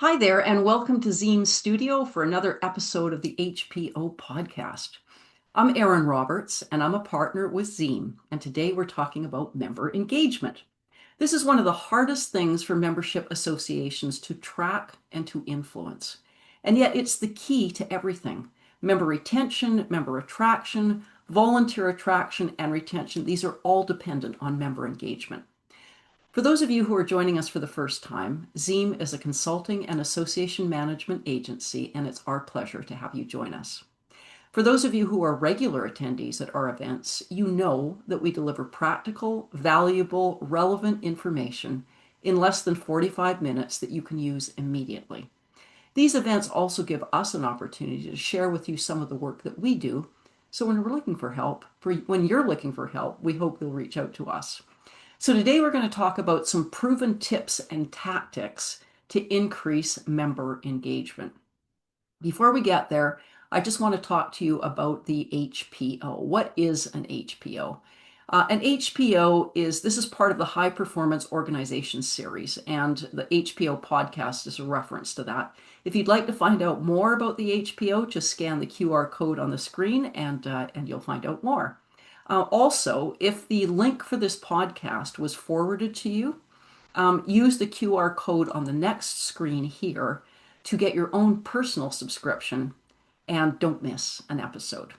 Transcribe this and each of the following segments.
Hi there, and welcome to Zzeem's studio for another episode of the HPO Podcast. I'm Erin Roberts, and I'm a partner with Zzeem, and today we're talking about member engagement. This is one of the hardest things for membership associations to track and to influence, and yet it's the key to everything. Member retention, member attraction, volunteer attraction, and retention, these are all dependent on member engagement. For those of you who are joining us for the first time, Zzeem is a consulting and association management agency, and it's our pleasure to have you join us. For those of you who are regular attendees at our events, you know that we deliver practical, valuable, relevant information in less than 45 minutes that you can use immediately. These events also give us an opportunity to share with you some of the work that we do. So when you're looking for help, we hope you'll reach out to us. So today we're going to talk about some proven tips and tactics to increase member engagement. Before we get there, I just want to talk to you about the HPO. What is an HPO? An HPO this is part of the High Performance Organization series, and the HPO podcast is a reference to that. If you'd like to find out more about the HPO, just scan the QR code on the screen and you'll find out more. Also, if the link for this podcast was forwarded to you, use the QR code on the next screen here to get your own personal subscription and don't miss an episode.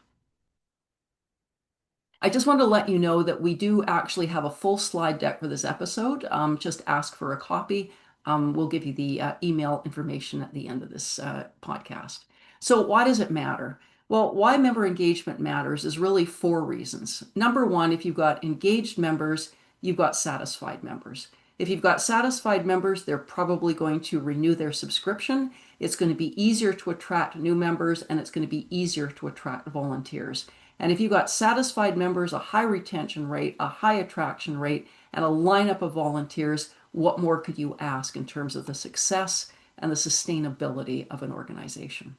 I just want to let you know that we do actually have a full slide deck for this episode. Just ask for a copy. We'll give you the email information at the end of this podcast. So why does it matter? Well, why member engagement matters is really 4 reasons. Number 1, if you've got engaged members, you've got satisfied members. If you've got satisfied members, they're probably going to renew their subscription. It's going to be easier to attract new members, and it's going to be easier to attract volunteers. And if you've got satisfied members, a high retention rate, a high attraction rate, and a lineup of volunteers, what more could you ask in terms of the success and the sustainability of an organization?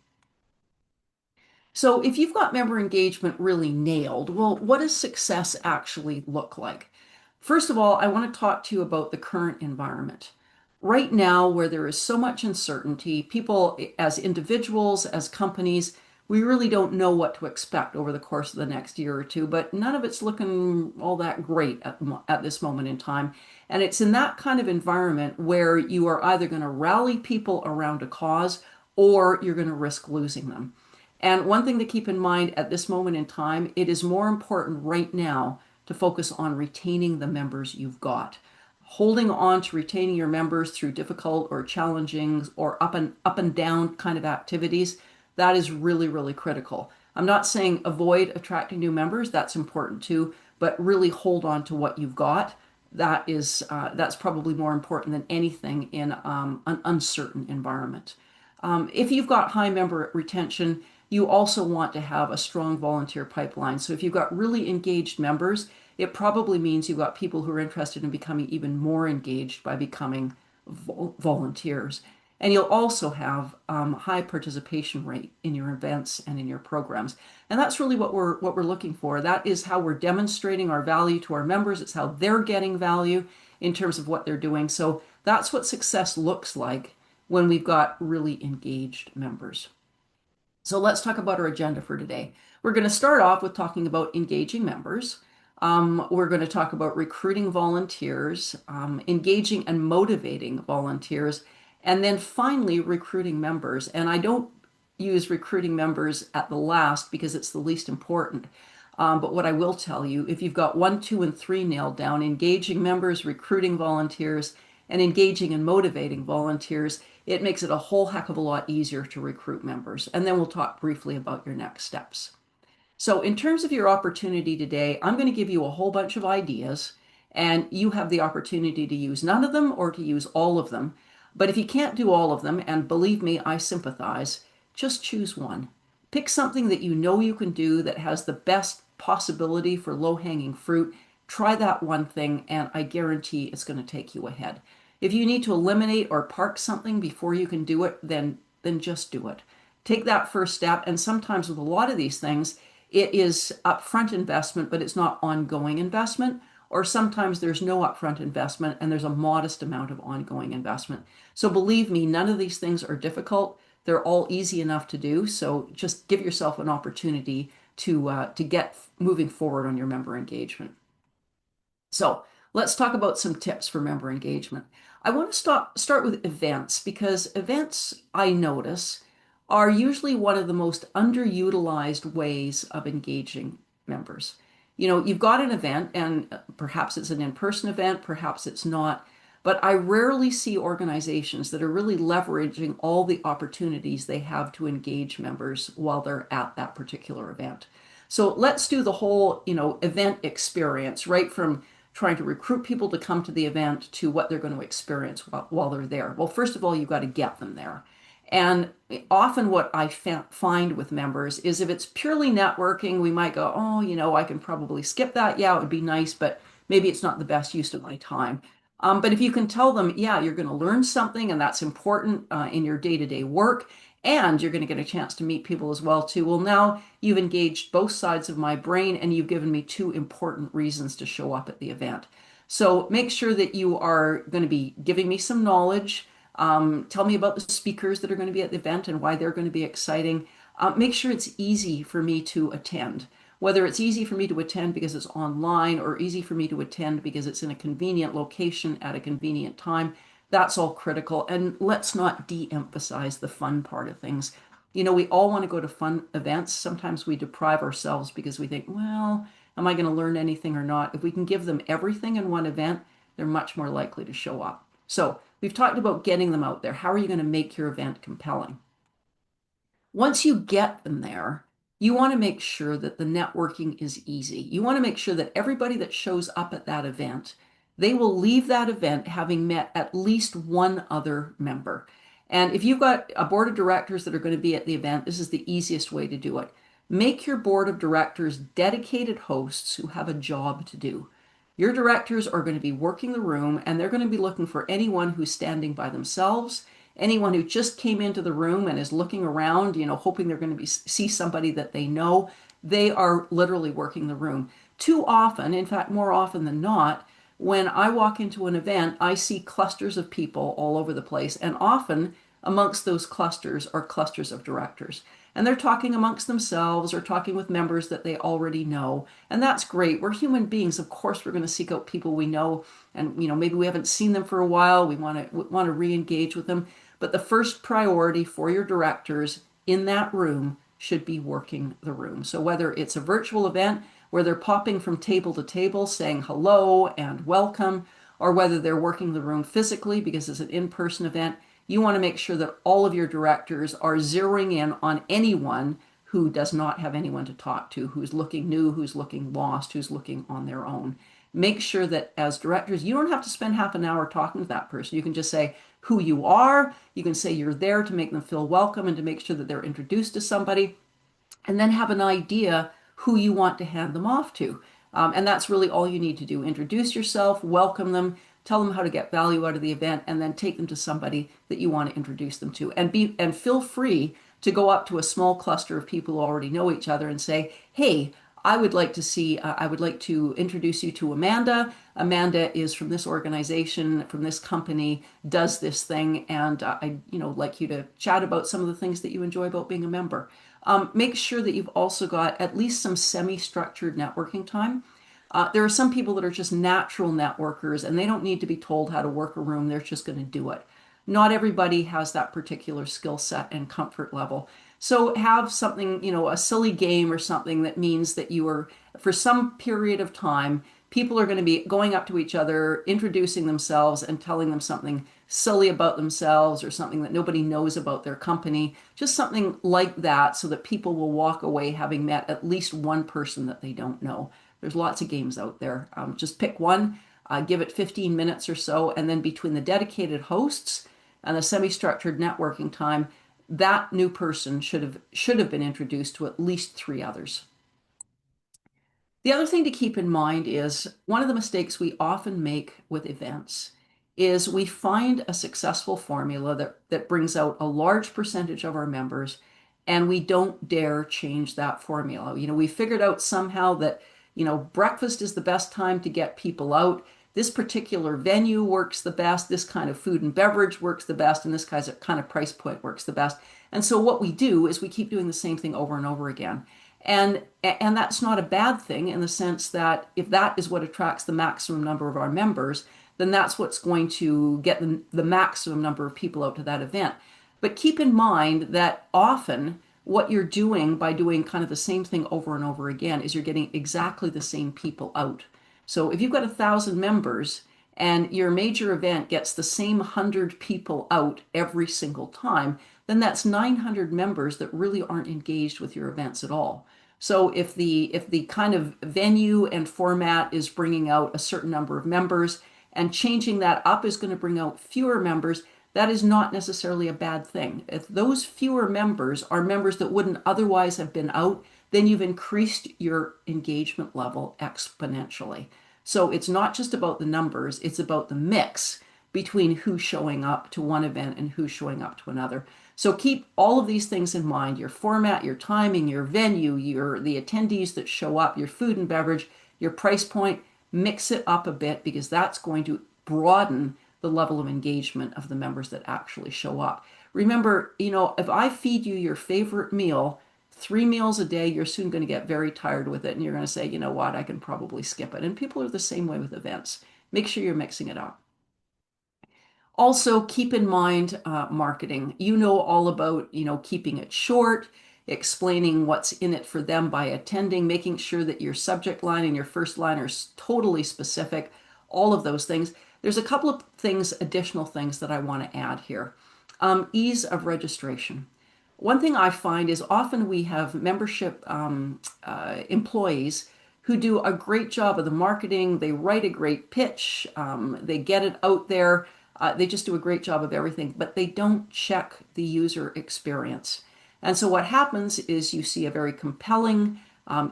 So if you've got member engagement really nailed, well, what does success actually look like? First of all, I want to talk to you about the current environment. Right now, where there is so much uncertainty, people as individuals, as companies, we really don't know what to expect over the course of the next year or two, but none of it's looking all that great at this moment in time. And it's in that kind of environment where you are either going to rally people around a cause or you're going to risk losing them. And one thing to keep in mind at this moment in time, it is more important right now to focus on retaining the members you've got. Holding on to retaining your members through difficult or challenging or up and down kind of activities, that is really, really critical. I'm not saying avoid attracting new members, that's important too, but really hold on to what you've got. That's probably more important than anything in an uncertain environment. If you've got high member retention, you also want to have a strong volunteer pipeline. So if you've got really engaged members, it probably means you've got people who are interested in becoming even more engaged by becoming volunteers. And you'll also have high participation rate in your events and in your programs. And that's really what we're looking for. That is how we're demonstrating our value to our members. It's how they're getting value in terms of what they're doing. So that's what success looks like when we've got really engaged members. So let's talk about our agenda for today. We're going to start off with talking about engaging members. We're going to talk about recruiting volunteers, engaging and motivating volunteers, and then finally recruiting members. And I don't use recruiting members at the last because it's the least important. But what I will tell you, if you've got 1, 2, and 3 nailed down, engaging members, recruiting volunteers, and engaging and motivating volunteers, it makes it a whole heck of a lot easier to recruit members. And then we'll talk briefly about your next steps. So in terms of your opportunity today, I'm going to give you a whole bunch of ideas, and you have the opportunity to use none of them or to use all of them. But if you can't do all of them, and believe me, I sympathize, just choose one. Pick something that you know you can do that has the best possibility for low-hanging fruit. Try that one thing, and I guarantee it's going to take you ahead. If you need to eliminate or park something before you can do it, then just do it. Take that first step, and sometimes with a lot of these things, it is upfront investment, but it's not ongoing investment. or sometimes there's no upfront investment and there's a modest amount of ongoing investment. So believe me, none of these things are difficult. They're all easy enough to do. So just give yourself an opportunity to get moving forward on your member engagement. So let's talk about some tips for member engagement. I want to start with events because events, I notice, are usually one of the most underutilized ways of engaging members. You've got an event, and perhaps it's an in-person event, perhaps it's not, but I rarely see organizations that are really leveraging all the opportunities they have to engage members while they're at that particular event. So let's do the whole, event experience, right from trying to recruit people to come to the event to what they're going to experience while they're there. Well, first of all, you've got to get them there. And often what I find with members is if it's purely networking, we might go, oh, I can probably skip that. Yeah, it would be nice, but maybe it's not the best use of my time. But if you can tell them, yeah, you're going to learn something and that's important in your day-to-day work, and you're going to get a chance to meet people as well too. Well, now you've engaged both sides of my brain and you've given me two important reasons to show up at the event. So make sure that you are going to be giving me some knowledge. Tell me about the speakers that are going to be at the event and why they're going to be exciting. Make sure it's easy for me to attend. Whether it's easy for me to attend because it's online or easy for me to attend because it's in a convenient location at a convenient time, that's all critical. And let's not de-emphasize the fun part of things. We all want to go to fun events. Sometimes we deprive ourselves because we think, well, am I going to learn anything or not? If we can give them everything in one event, they're much more likely to show up. So we've talked about getting them out there. How are you going to make your event compelling? Once you get them there, you want to make sure that the networking is easy. You want to make sure that everybody that shows up at that event, they will leave that event having met at least one other member. And if you've got a board of directors that are going to be at the event, this is the easiest way to do it. Make your board of directors dedicated hosts who have a job to do. Your directors are going to be working the room and they're going to be looking for anyone who's standing by themselves, anyone who just came into the room and is looking around, hoping they're going to see somebody that they know. They are literally working the room. Too often, in fact, more often than not, when I walk into an event, I see clusters of people all over the place. And often amongst those clusters are clusters of directors. And they're talking amongst themselves or talking with members that they already know. And that's great. We're human beings. Of course, we're going to seek out people we know. And, maybe we haven't seen them for a while. We want to re-engage with them. But the first priority for your directors in that room should be working the room. So whether it's a virtual event where they're popping from table to table saying hello and welcome, or whether they're working the room physically because it's an in-person event, you want to make sure that all of your directors are zeroing in on anyone who does not have anyone to talk to, who's looking new, who's looking lost, who's looking on their own. Make sure that as directors, you don't have to spend half an hour talking to that person. You can just say who you are. You can say you're there to make them feel welcome and to make sure that they're introduced to somebody, and then have an idea who you want to hand them off to. And that's really all you need to do. Introduce yourself, welcome them, tell them how to get value out of the event, and then take them to somebody that you want to introduce them to. And feel free to go up to a small cluster of people who already know each other and say, hey, I would like to introduce you to Amanda. Amanda is from this organization, from this company, does this thing, and I'd like you to chat about some of the things that you enjoy about being a member. Make sure that you've also got at least some semi-structured networking time. There are some people that are just natural networkers and they don't need to be told how to work a room. They're just going to do it. Not everybody has that particular skill set and comfort level. So have something, a silly game or something that means that you are, for some period of time, people are going to be going up to each other, introducing themselves and telling them something silly about themselves or something that nobody knows about their company. Just something like that so that people will walk away having met at least one person that they don't know. There's lots of games out there. Just pick one, give it 15 minutes or so, and then between the dedicated hosts and the semi-structured networking time, that new person should have been introduced to at least three others. The other thing to keep in mind is one of the mistakes we often make with events is we find a successful formula that brings out a large percentage of our members, and we don't dare change that formula. We figured out somehow that breakfast is the best time to get people out. This particular venue works the best. This kind of food and beverage works the best. And this kind of price point works the best. And so what we do is we keep doing the same thing over and over again. And that's not a bad thing in the sense that if that is what attracts the maximum number of our members, then that's what's going to get the maximum number of people out to that event. But keep in mind that often what you're doing by doing kind of the same thing over and over again is you're getting exactly the same people out. So if you've got 1,000 members and your major event gets the same 100 people out every single time, then that's 900 members that really aren't engaged with your events at all. So if the kind of venue and format is bringing out a certain number of members and changing that up is going to bring out fewer members, that is not necessarily a bad thing. If those fewer members are members that wouldn't otherwise have been out, then you've increased your engagement level exponentially. So it's not just about the numbers, it's about the mix between who's showing up to one event and who's showing up to another. So keep all of these things in mind: your format, your timing, your venue, the attendees that show up, your food and beverage, your price point. Mix it up a bit because that's going to broaden the level of engagement of the members that actually show up. Remember, if I feed you your favorite meal, 3 meals a day, you're soon going to get very tired with it and you're going to say, you know what, I can probably skip it. And people are the same way with events. Make sure you're mixing it up. Also, keep in mind marketing. You know all about, keeping it short, explaining what's in it for them by attending, making sure that your subject line and your first line are totally specific, all of those things. There's a couple of additional things that I want to add here. Ease of registration. One thing I find is often we have membership employees who do a great job of the marketing. They write a great pitch. They get it out there. They just do a great job of everything, but they don't check the user experience. And so what happens is you see a very compelling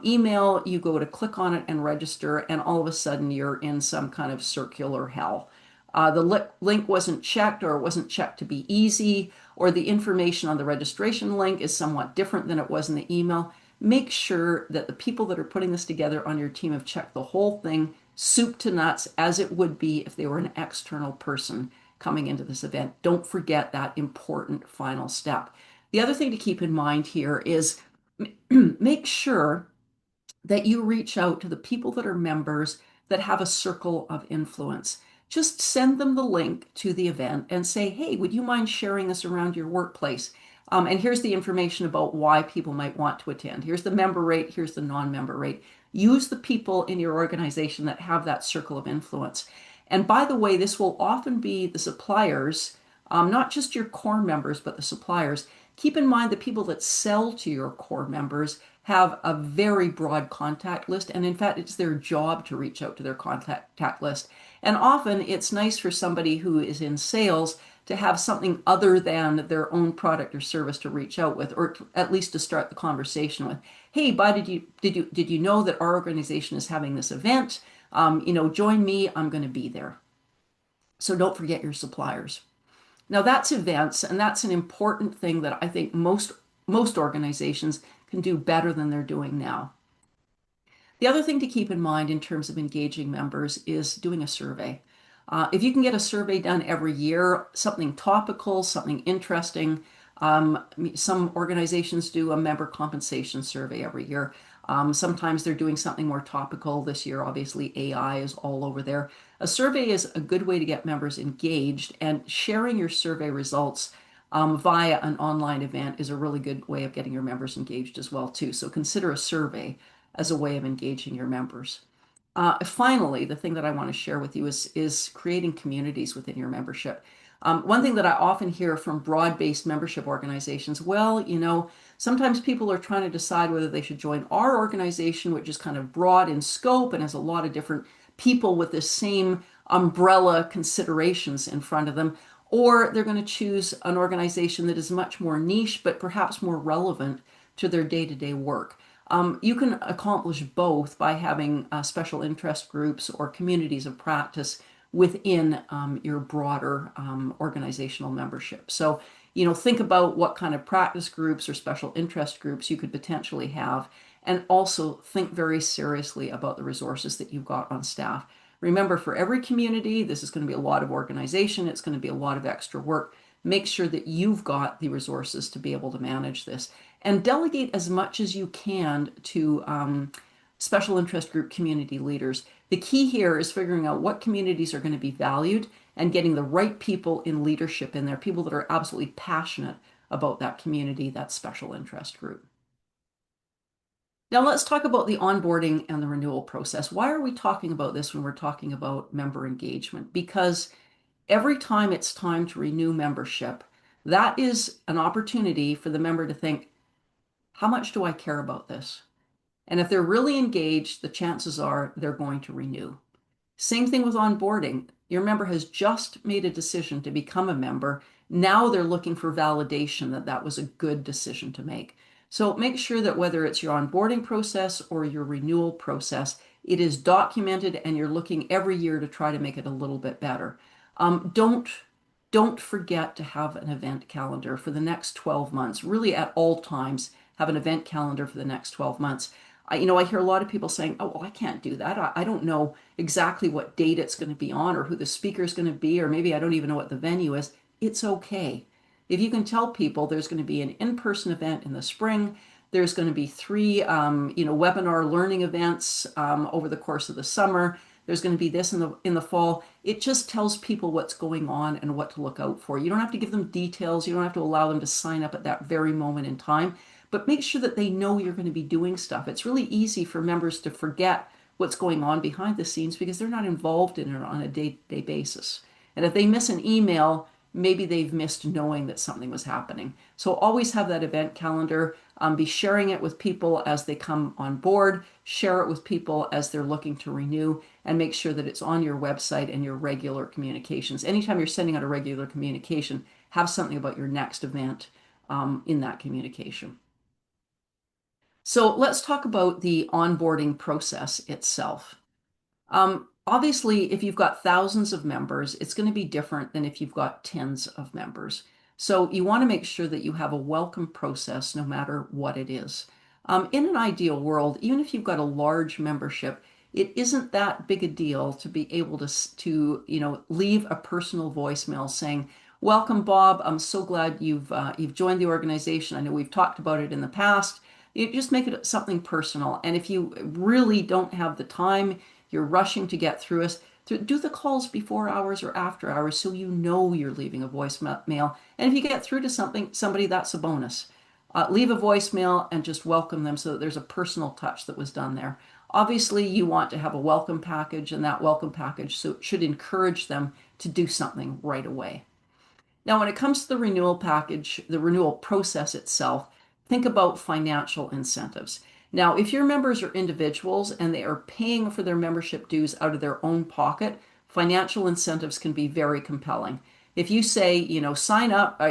email, you go to click on it and register, and all of a sudden you're in some kind of circular hell. The link wasn't checked, or it wasn't checked to be easy, or the information on the registration link is somewhat different than it was in the email. Make sure that the people that are putting this together on your team have checked the whole thing, soup to nuts, as it would be if they were an external person coming into this event. Don't forget that important final step. The other thing to keep in mind here is make sure that you reach out to the people that are members that have a circle of influence. Just send them the link to the event and say, hey, would you mind sharing this around your workplace? And here's the information about why people might want to attend. Here's the member rate, here's the non-member rate. Use the people in your organization that have that circle of influence. And by the way, this will often be the suppliers, not just your core members, but the suppliers. Keep in mind the people that sell to your core members have a very broad contact list. And in fact, it's their job to reach out to their contact list. And often it's nice for somebody who is in sales to have something other than their own product or service to reach out with, or at least to start the conversation with. Hey, did you know that our organization is having this event? Join me, I'm going to be there. So don't forget your suppliers. Now that's events, and that's an important thing that I think most organizations can do better than they're doing now. The other thing to keep in mind in terms of engaging members is doing a survey. If you can get a survey done every year, something topical, something interesting. Some organizations do a member compensation survey every year. Sometimes they're doing something more topical. This year, obviously, AI is all over there. A survey is a good way to get members engaged, and sharing your survey results via an online event is a really good way of getting your members engaged as well, too. So consider a survey as a way of engaging your members. Finally, the thing that I want to share with you is creating communities within your membership. One thing that I often hear from broad-based membership organizations, sometimes people are trying to decide whether they should join our organization, which is kind of broad in scope and has a lot of different people with the same umbrella considerations in front of them, or they're going to choose an organization that is much more niche, but perhaps more relevant to their day-to-day work. You can accomplish both by having special interest groups or communities of practice within your broader organizational membership. So, think about what kind of practice groups or special interest groups you could potentially have, And also think very seriously about the resources that you've got on staff. Remember, for every community, this is going to be a lot of organization, it's going to be a lot of extra work. Make sure that you've got the resources to be able to manage this. And delegate as much as you can to special interest group community leaders. The key here is figuring out what communities are going to be valued and getting the right people in leadership in there, people that are absolutely passionate about that community, that special interest group. Now let's talk about the onboarding and the renewal process. Why are we talking about this when we're talking about member engagement? Because every time it's time to renew membership, that is an opportunity for the member to think, how much do I care about this? And if they're really engaged, the chances are they're going to renew. Same thing with onboarding. Your member has just made a decision to become a member. Now they're looking for validation that that was a good decision to make. So make sure that whether it's your onboarding process or your renewal process, it is documented and you're looking every year to try to make it a little bit better. Don't forget to have an event calendar for the next 12 months. Really, at all times, have an event calendar for the next 12 months. I hear a lot of people saying, oh, well, I can't do that. I don't know exactly what date it's going to be on or who the speaker is going to be, or maybe I don't even know what the venue is. It's okay. If you can tell people there's going to be an in-person event in the spring, there's going to be three, webinar learning events over the course of the summer. There's going to be this in the fall. It just tells people what's going on and what to look out for. You don't have to give them details. You don't have to allow them to sign up at that very moment in time, but make sure that they know you're going to be doing stuff. It's really easy for members to forget what's going on behind the scenes because they're not involved in it on a day-to-day basis. And if they miss an email, maybe they've missed knowing that something was happening. So always have that event calendar. Be sharing it with people as they come on board. Share it with people as they're looking to renew, and make sure that it's on your website and your regular communications. Anytime you're sending out a regular communication, have something about your next event in that communication. So let's talk about the onboarding process itself. Obviously, if you've got thousands of members, it's going to be different than if you've got tens of members. So you want to make sure that you have a welcome process no matter what it is. In an ideal world, even if you've got a large membership, it isn't that big a deal to be able to leave a personal voicemail saying, "Welcome, Bob. I'm so glad you've joined the organization. I know we've talked about it in the past." You just make it something personal. And if you really don't have the time, you're rushing to get through us, do the calls before hours or after hours so you know you're leaving a voicemail. And if you get through to somebody, that's a bonus. Leave a voicemail and just welcome them so that there's a personal touch that was done there. Obviously, you want to have a welcome package, and that welcome package should encourage them to do something right away. Now, when it comes to the renewal package, the renewal process itself, think about financial incentives. Now, if your members are individuals and they are paying for their membership dues out of their own pocket, financial incentives can be very compelling. If you say, sign up,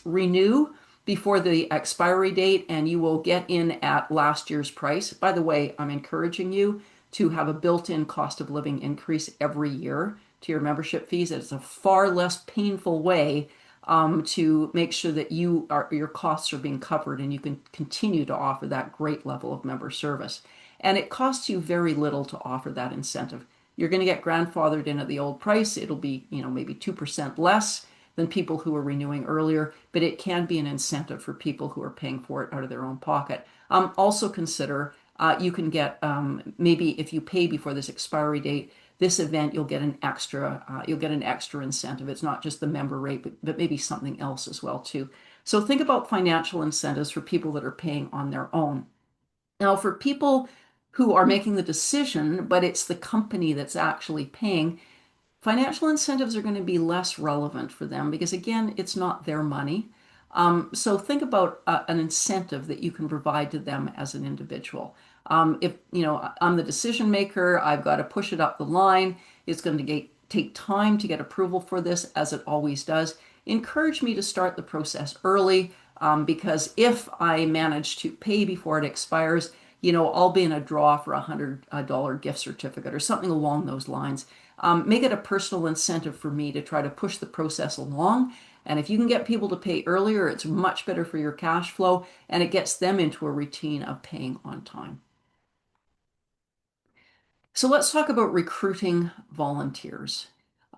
renew before the expiry date and you will get in at last year's price. By the way, I'm encouraging you to have a built-in cost of living increase every year to your membership fees. It's a far less painful way to make sure that your costs are being covered and you can continue to offer that great level of member service. And it costs you very little to offer that incentive. You're going to get grandfathered in at the old price. It'll be, maybe 2% less than people who are renewing earlier, but it can be an incentive for people who are paying for it out of their own pocket. Also consider you can get maybe if you pay before this expiry date, this event you'll get an extra incentive. It's not just the member rate, but maybe something else as well too. So think about financial incentives for people that are paying on their own. Now, for people who are making the decision, but it's the company that's actually paying, financial incentives are going to be less relevant for them because, again, it's not their money. So think about an incentive that you can provide to them as an individual. If I'm the decision maker, I've got to push it up the line. It's going to take time to get approval for this, as it always does. Encourage me to start the process early because if I manage to pay before it expires, I'll be in a draw for $100 gift certificate or something along those lines. Make it a personal incentive for me to try to push the process along And if you can get people to pay earlier, it's much better for your cash flow and it gets them into a routine of paying on time. So let's talk about recruiting volunteers.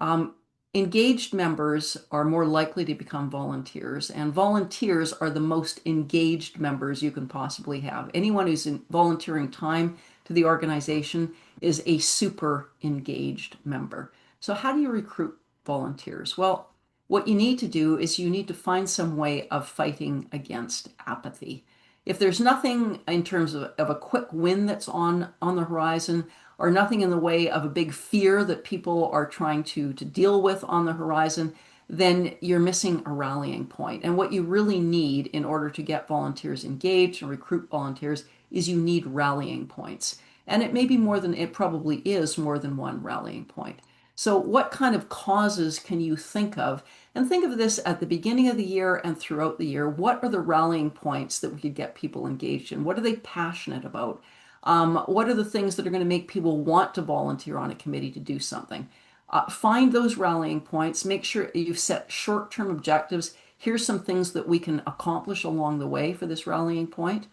Um, Engaged members are more likely to become volunteers, and volunteers are the most engaged members you can possibly have. Anyone who's volunteering time to the organization is a super engaged member. So, how do you recruit volunteers? Well, what you need to do is you need to find some way of fighting against apathy. If there's nothing in terms of a quick win that's on the horizon, or nothing in the way of a big fear that people are trying to deal with on the horizon, then you're missing a rallying point. And what you really need in order to get volunteers engaged and recruit volunteers is you need rallying points. And it may be more than, it probably is more than one rallying point. So, what kind of causes can you think of? And think of this at the beginning of the year and throughout the year. What are the rallying points that we could get people engaged in? What are they passionate about? What are the things that are going to make people want to volunteer on a committee to do something? Find those rallying points. Make sure you've set short-term objectives. Here's some things that we can accomplish along the way for this rallying point.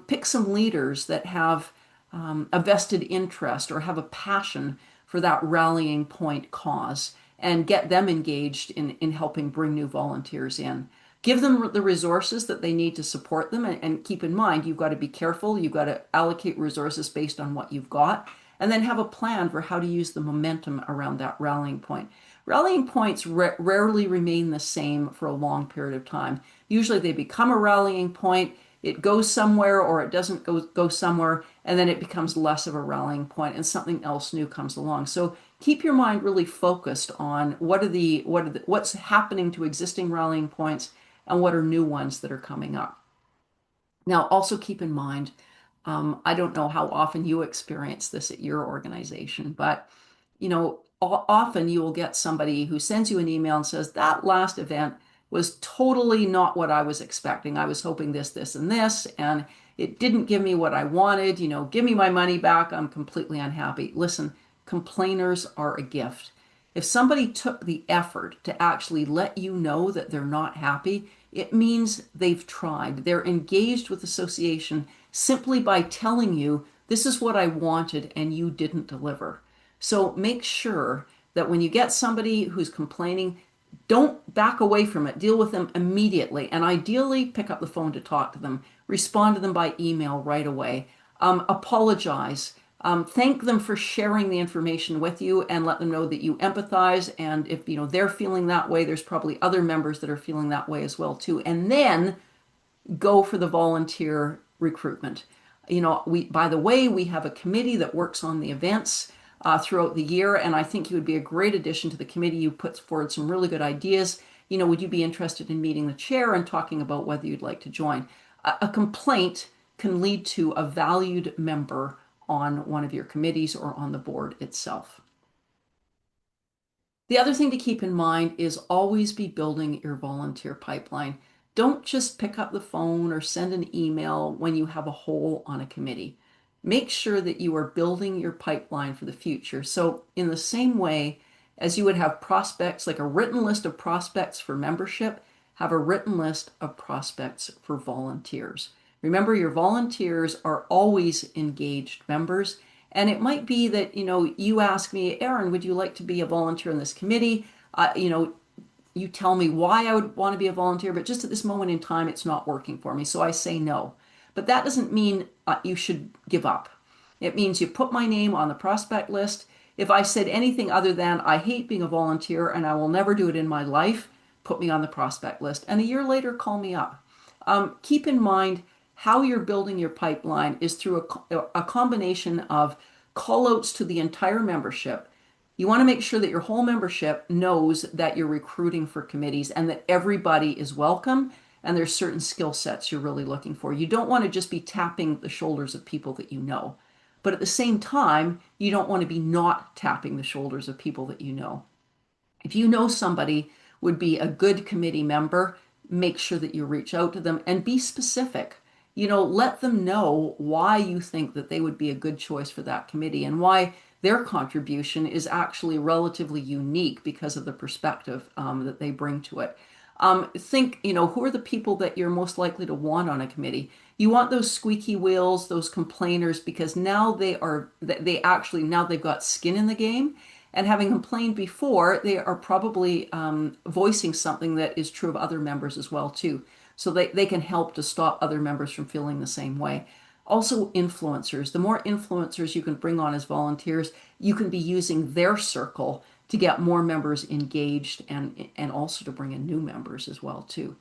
Pick some leaders that have a vested interest or have a passion for that rallying point cause and get them engaged in helping bring new volunteers in. Give them the resources that they need to support them. And keep in mind, you've got to be careful. You've got to allocate resources based on what you've got. And then have a plan for how to use the momentum around that rallying point. Rallying points rarely remain the same for a long period of time. Usually they become a rallying point, it goes somewhere or it doesn't go somewhere, and then it becomes less of a rallying point and something else new comes along. So keep your mind really focused on what's happening to existing rallying points and what are new ones that are coming up. Now, also keep in mind, I don't know how often you experience this at your organization, but often you will get somebody who sends you an email and says, that last event was totally not what I was expecting. I was hoping this, this, and this, and it didn't give me what I wanted. Give me my money back. I'm completely unhappy. Listen, complainers are a gift. If somebody took the effort to actually let you know that they're not happy, it means they've tried. They're engaged with association simply by telling you, this is what I wanted and you didn't deliver. So make sure that when you get somebody who's complaining, don't back away from it. Deal with them immediately. And ideally, pick up the phone to talk to them. Respond to them by email right away. Apologize. Thank them for sharing the information with you and let them know that you empathize. And if they're feeling that way, there's probably other members that are feeling that way as well too. And then go for the volunteer recruitment. By the way, we have a committee that works on the events throughout the year, and I think you would be a great addition to the committee. You put forward some really good ideas. Would you be interested in meeting the chair and talking about whether you'd like to join? A complaint can lead to a valued member on one of your committees or on the board itself. The other thing to keep in mind is always be building your volunteer pipeline. Don't just pick up the phone or send an email when you have a hole on a committee. Make sure that you are building your pipeline for the future. So, in the same way as you would have prospects, like a written list of prospects for membership, have a written list of prospects for volunteers. Remember, your volunteers are always engaged members. And it might be that, you ask me, Erin, would you like to be a volunteer in this committee? You tell me why I would want to be a volunteer, but just at this moment in time, it's not working for me. So I say no. But that doesn't mean you should give up. It means you put my name on the prospect list. If I said anything other than, I hate being a volunteer and I will never do it in my life, put me on the prospect list. And a year later, call me up. Keep in mind, how you're building your pipeline is through a combination of call outs to the entire membership. You want to make sure that your whole membership knows that you're recruiting for committees and that everybody is welcome and there's certain skill sets you're really looking for. You don't want to just be tapping the shoulders of people that you know. But at the same time, you don't want to be not tapping the shoulders of people that you know. If you know somebody would be a good committee member, make sure that you reach out to them and be specific. Let them know why you think that they would be a good choice for that committee and why their contribution is actually relatively unique because of the perspective that they bring to it. Think, who are the people that you're most likely to want on a committee? You want those squeaky wheels, those complainers, because now they actually, now they've got skin in the game. And having complained before, they are probably voicing something that is true of other members as well, too. So they can help to stop other members from feeling the same way. Also, influencers. The more influencers you can bring on as volunteers, you can be using their circle to get more members engaged and also to bring in new members as well, too.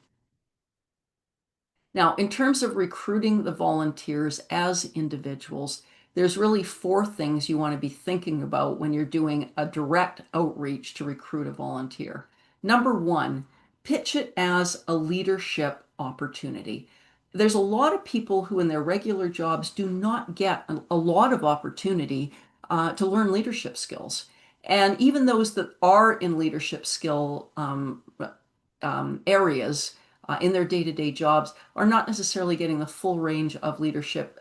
Now, in terms of recruiting the volunteers as individuals, there's really four things you want to be thinking about when you're doing a direct outreach to recruit a volunteer. Number one, pitch it as a leadership opportunity. There's a lot of people who, in their regular jobs, do not get a lot of opportunity to learn leadership skills. And even those that are in leadership skill areas in their day-to-day jobs are not necessarily getting the full range of leadership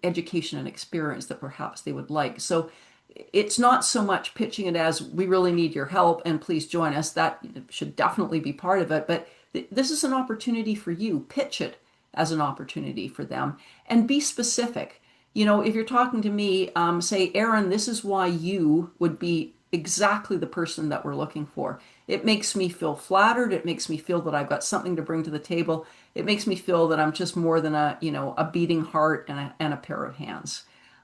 education and experience that perhaps they would like. So it's not so much pitching it as we really need your help and please join us. That should definitely be part of it. But this is an opportunity for you. Pitch it as an opportunity for them and be specific. If you're talking to me, say, Aaron, this is why you would be exactly the person that we're looking for. It makes me feel flattered. It makes me feel that I've got something to bring to the table. It makes me feel that I'm just more than a beating heart and a pair of hands.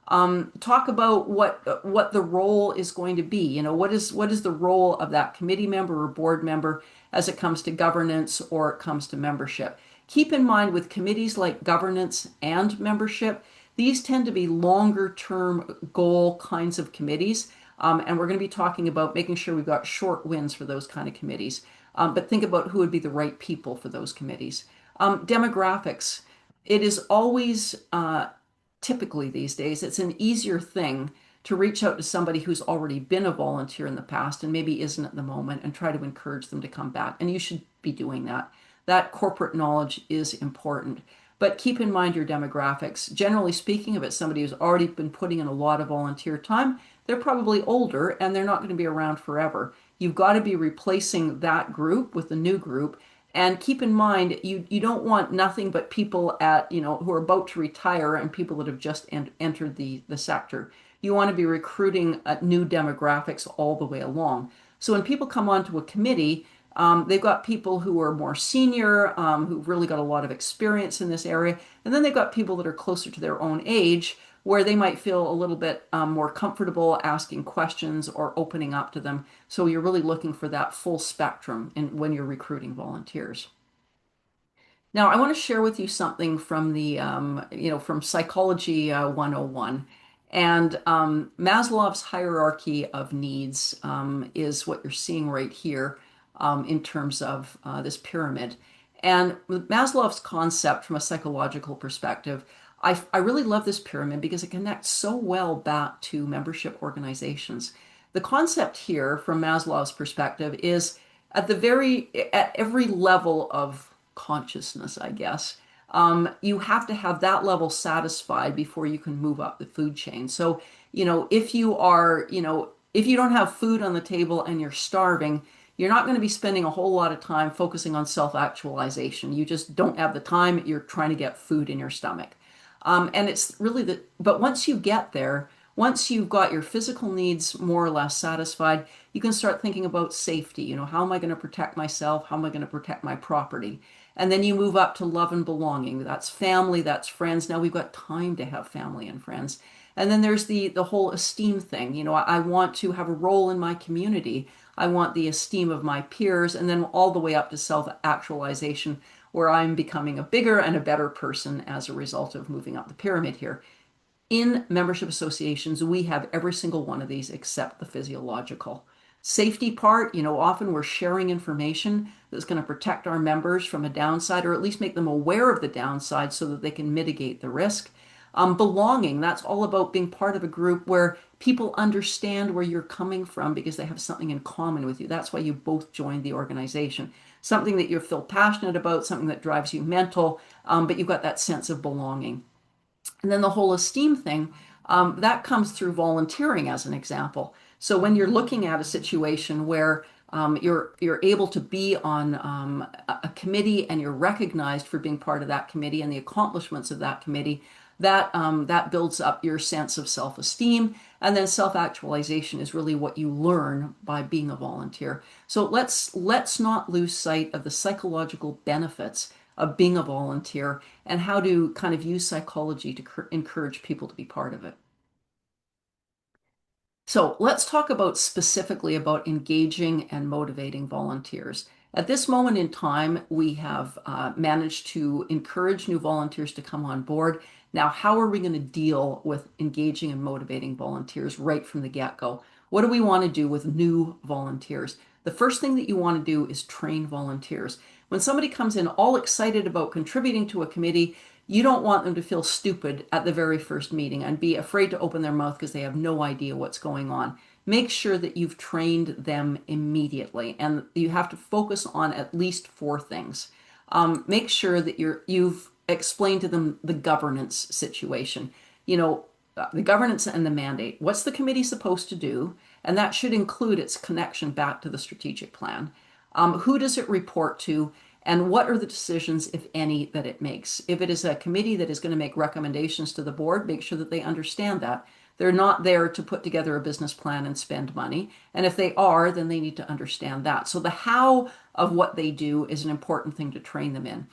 Talk about what the role is going to be. What is the role of that committee member or board member as it comes to governance or it comes to membership. Keep in mind with committees like governance and membership, these tend to be longer term goal kinds of committees. And we're going to be talking about making sure we've got short wins for those kind of committees. But think about who would be the right people for those committees. Demographics. It is always, typically these days, it's an easier thing to reach out to somebody who's already been a volunteer in the past and maybe isn't at the moment and try to encourage them to come back. And you should be doing that. That corporate knowledge is important. But keep in mind your demographics. Generally speaking, if it's somebody who's already been putting in a lot of volunteer time, they're probably older and they're not going to be around forever. You've got to be replacing that group with a new group. And keep in mind, you don't want nothing but people who are about to retire and people that have just entered the sector. You want to be recruiting new demographics all the way along. So when people come onto a committee, they've got people who are more senior, who've really got a lot of experience in this area. And then they've got people that are closer to their own age, where they might feel a little bit more comfortable asking questions or opening up to them. So you're really looking for that full spectrum when you're recruiting volunteers. Now, I want to share with you something from from Psychology 101. And Maslow's hierarchy of needs is what you're seeing right here in terms of this pyramid. And with Maslow's concept from a psychological perspective, I really love this pyramid because it connects so well back to membership organizations. The concept here from Maslow's perspective is at every level of consciousness, I guess, you have to have that level satisfied before you can move up the food chain. So, if if you don't have food on the table and you're starving, you're not going to be spending a whole lot of time focusing on self-actualization. You just don't have the time. You're trying to get food in your stomach. And it's really but once you get there, once you've got your physical needs more or less satisfied, you can start thinking about safety. How am I going to protect myself? How am I going to protect my property? And then you move up to love and belonging. That's family, that's friends. Now we've got time to have family and friends. And then there's the whole esteem thing. I want to have a role in my community. I want the esteem of my peers, and then all the way up to self-actualization, where I'm becoming a bigger and a better person as a result of moving up the pyramid here. In membership associations, we have every single one of these except the physiological. Safety part, often we're sharing information that's going to protect our members from a downside or at least make them aware of the downside so that they can mitigate the risk. Belonging, that's all about being part of a group where people understand where you're coming from because they have something in common with you. That's why you both joined the organization. Something that you feel passionate about, something that drives you mental, but you've got that sense of belonging. And then the whole esteem thing, That comes through volunteering as an example. So when you're looking at a situation where you're able to be on a committee and you're recognized for being part of that committee and the accomplishments of that committee, that builds up your sense of self-esteem, and then self-actualization is really what you learn by being a volunteer. So let's not lose sight of the psychological benefits of being a volunteer and how to kind of use psychology to encourage people to be part of it. So let's talk about specifically about engaging and motivating volunteers. At this moment in time, we have managed to encourage new volunteers to come on board. Now, how are we going to deal with engaging and motivating volunteers right from the get-go? What do we want to do with new volunteers? The first thing that you want to do is train volunteers. When somebody comes in all excited about contributing to a committee, you don't want them to feel stupid at the very first meeting and be afraid to open their mouth because they have no idea what's going on. Make sure that you've trained them immediately, and you have to focus on at least four things. Make sure that you've explained to them the governance situation. You know, the governance and the mandate. What's the committee supposed to do? And that should include its connection back to the strategic plan. Who does it report to? And what are the decisions, if any, that it makes? If it is a committee that is going to make recommendations to the board, make sure that they understand that. They're not there to put together a business plan and spend money. And if they are, then they need to understand that. So the how of what they do is an important thing to train them in.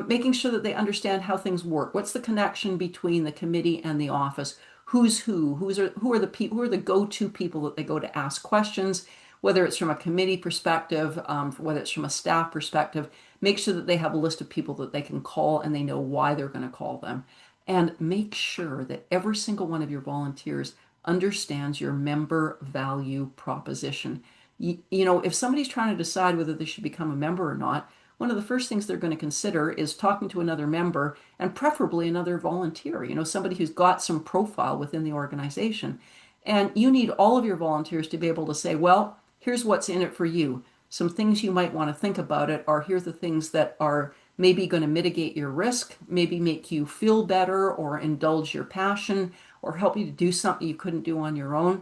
Making sure that they understand how things work. What's the connection between the committee and the office? Who's who are the people, who are the go-to people that they go to ask questions, whether it's from a committee perspective, whether it's from a staff perspective. Make sure that they have a list of people that they can call and they know why they're going to call them. And make sure that every single one of your volunteers understands your member value proposition. You know, if somebody's trying to decide whether they should become a member or not, one of the first things they're going to consider is talking to another member and preferably another volunteer, you know, somebody who's got some profile within the organization. And you need all of your volunteers to be able to say, well, here's what's in it for you. Some things you might want to think about it are here's the things that are maybe going to mitigate your risk, maybe make you feel better or indulge your passion or help you to do something you couldn't do on your own.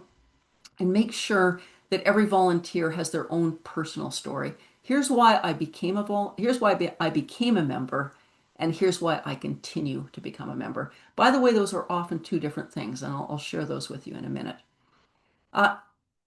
And make sure that every volunteer has their own personal story. Here's why I became here's why I became a member, and here's why I continue to become a member. By the way, those are often two different things, and I'll share those with you in a minute. Uh,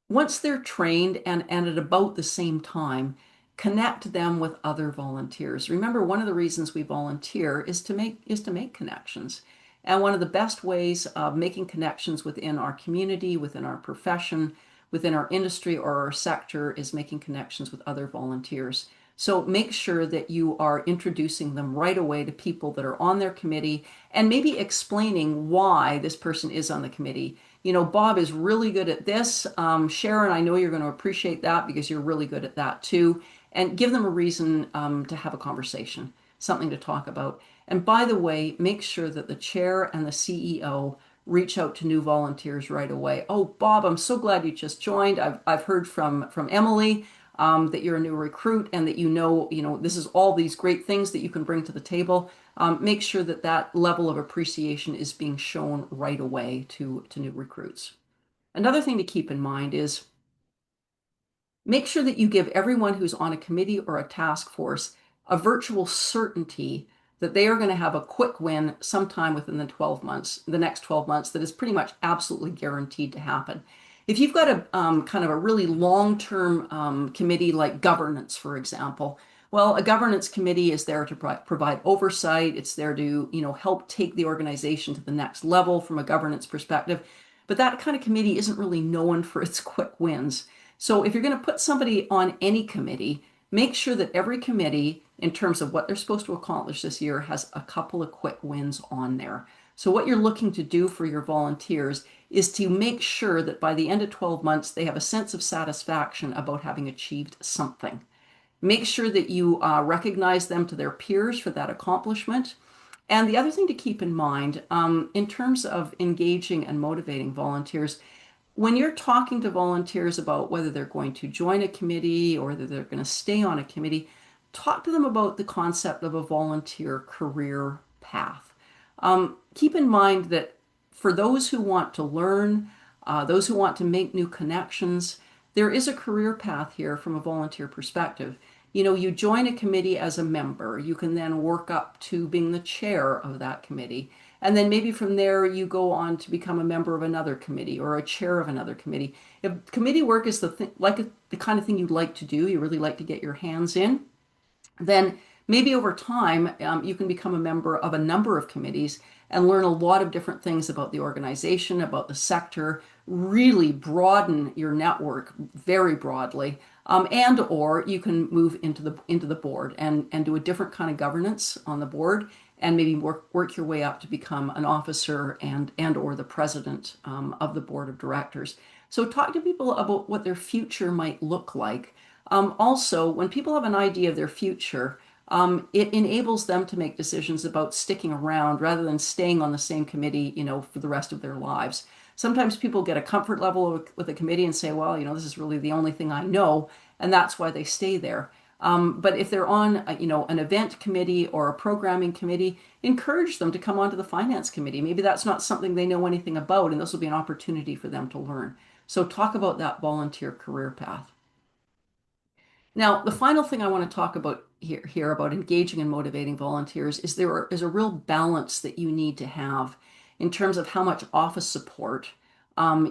Once they're trained and at about the same time, connect them with other volunteers. Remember, one of the reasons we volunteer is to make connections. And one of the best ways of making connections within our community, within our profession, within our industry or our sector is making connections with other volunteers. So make sure that you are introducing them right away to people that are on their committee and maybe explaining why this person is on the committee. You know, Bob is really good at this. Sharon, I know you're going to appreciate that because you're really good at that too. And give them a reason to have a conversation, something to talk about. And by the way, make sure that the chair and the CEO reach out to new volunteers right away. Oh, Bob, I'm so glad you just joined. I've heard from Emily that you're a new recruit and that you know this is all these great things that you can bring to the table. Make sure that that level of appreciation is being shown right away to new recruits. Another thing to keep in mind is make sure that you give everyone who's on a committee or a task force a virtual certainty that they are going to have a quick win sometime within the next 12 months that is pretty much absolutely guaranteed to happen. If you've got a kind of a really long-term committee like governance, for example, well, a governance committee is there to provide oversight. It's there to, you know, help take the organization to the next level from a governance perspective. But that kind of committee isn't really known for its quick wins. So if you're going to put somebody on any committee, make sure that every committee, in terms of what they're supposed to accomplish this year, has a couple of quick wins on there. So what you're looking to do for your volunteers is to make sure that by the end of 12 months, they have a sense of satisfaction about having achieved something. Make sure that you recognize them to their peers for that accomplishment. And the other thing to keep in mind, in terms of engaging and motivating volunteers, when you're talking to volunteers about whether they're going to join a committee or whether they're going to stay on a committee, talk to them about the concept of a volunteer career path. Keep in mind that for those who want to learn, those who want to make new connections, there is a career path here from a volunteer perspective. You join a committee as a member. You can then work up to being the chair of that committee. And then maybe from there, you go on to become a member of another committee or a chair of another committee. If committee work is the kind of thing you'd like to do, you really like to get your hands in, then maybe over time you can become a member of a number of committees and learn a lot of different things about the organization, about the sector, really broaden your network very broadly. And or you can move into the board and do a different kind of governance on the board and maybe work your way up to become an officer and or the president of the board of directors. So talk to people about what their future might look like. Also, when people have an idea of their future, it enables them to make decisions about sticking around rather than staying on the same committee, for the rest of their lives. Sometimes people get a comfort level with a committee and say, well, this is really the only thing I know, and that's why they stay there. But if they're on, an event committee or a programming committee, encourage them to come onto the finance committee. Maybe that's not something they know anything about, and this will be an opportunity for them to learn. So talk about that volunteer career path. Now, the final thing I want to talk about here about engaging and motivating volunteers is there is a real balance that you need to have in terms of how much office support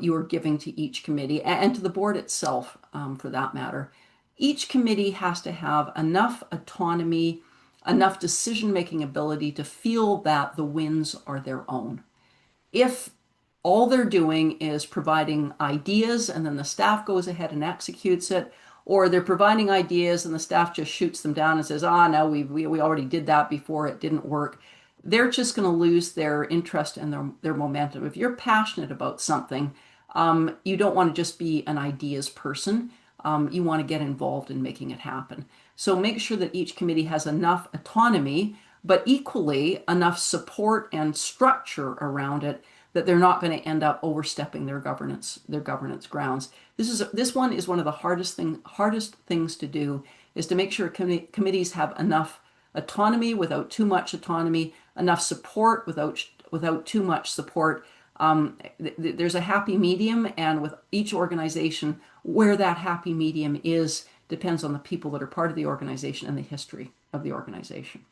you are giving to each committee and to the board itself, for that matter. Each committee has to have enough autonomy, enough decision-making ability to feel that the wins are their own. If all they're doing is providing ideas and then the staff goes ahead and executes it, or they're providing ideas and the staff just shoots them down and says, no, we already did that before, it didn't work, they're just going to lose their interest and their momentum. If you're passionate about something, you don't want to just be an ideas person. You want to get involved in making it happen. So make sure that each committee has enough autonomy, but equally enough support and structure around it that they're not going to end up overstepping their governance grounds. This one is one of the hardest things to do, is to make sure committees have enough autonomy without too much autonomy, enough support without too much support. There's a happy medium, and with each organization, where that happy medium is depends on the people that are part of the organization and the history of the organization.